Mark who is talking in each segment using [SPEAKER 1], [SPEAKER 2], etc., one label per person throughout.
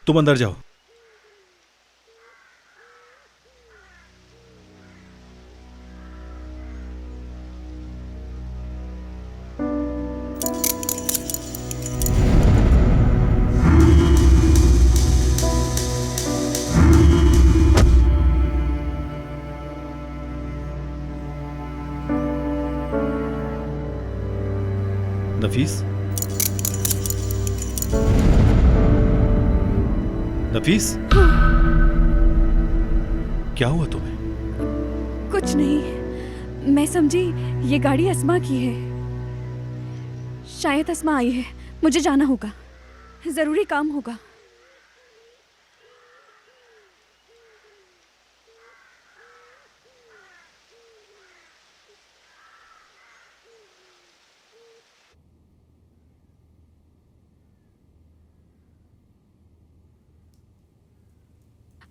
[SPEAKER 1] तुम अंदर जाओ। नफीस, नफीस, क्या हुआ तुम्हें?
[SPEAKER 2] कुछ नहीं, मैं समझी ये गाड़ी अस्मा की है। शायद अस्मा आई है, मुझे जाना होगा, जरूरी काम होगा।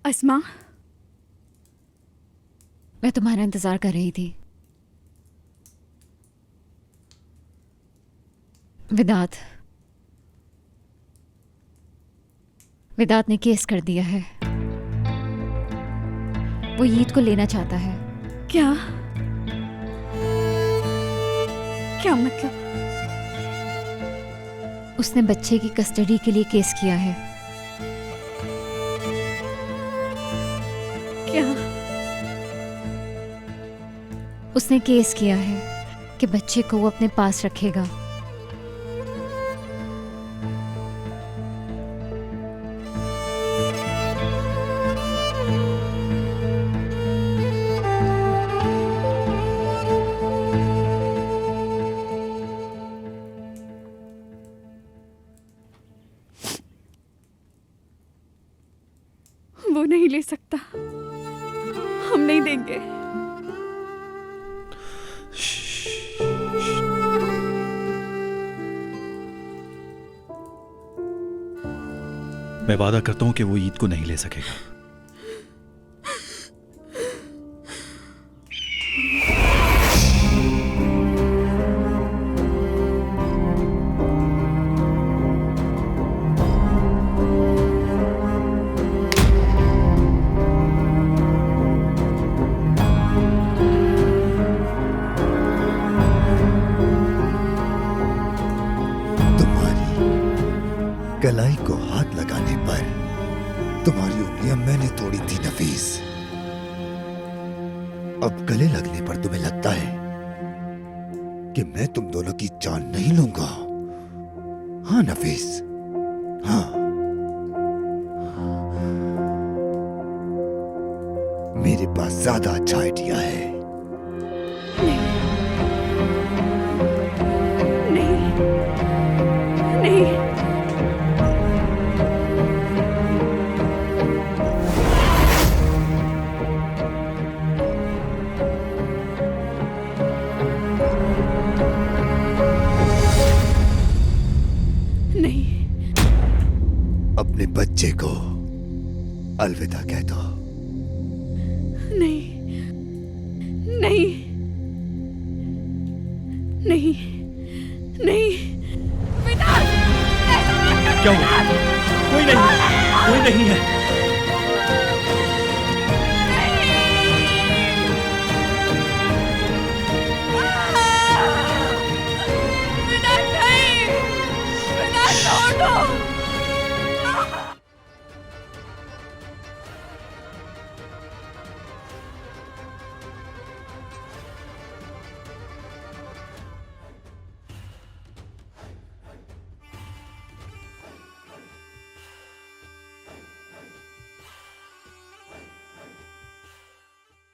[SPEAKER 2] अस्मा,
[SPEAKER 3] मैं तुम्हारा इंतजार कर रही थी। विदात विदात ने केस कर दिया है। वो ईद को लेना चाहता है।
[SPEAKER 2] क्या क्या मतलब?
[SPEAKER 3] उसने बच्चे की कस्टडी के लिए केस किया है।
[SPEAKER 2] क्या?
[SPEAKER 3] उसने केस किया है कि बच्चे को वो अपने पास रखेगा।
[SPEAKER 2] वो नहीं ले सकता, हम नहीं देंगे।
[SPEAKER 1] मैं वादा करता हूं कि वो ईद को नहीं ले सकेगा।
[SPEAKER 4] कलाई को हाथ लगाने पर तुम्हारी उंगलियां मैंने तोड़ी थी नफीस। अब गले लगने पर तुम्हें लगता है कि मैं तुम दोनों की जान नहीं लूंगा? हाँ नफीस, हाँ। मेरे पास ज्यादा अच्छा आइडिया है।
[SPEAKER 2] नहीं, नहीं, नहीं।
[SPEAKER 4] अपने बच्चे को अलविदा कह दो।
[SPEAKER 2] नहीं, नहीं, नहीं, नहीं, विदात!
[SPEAKER 1] क्या हुआ? कोई नहीं है, कोई नहीं है।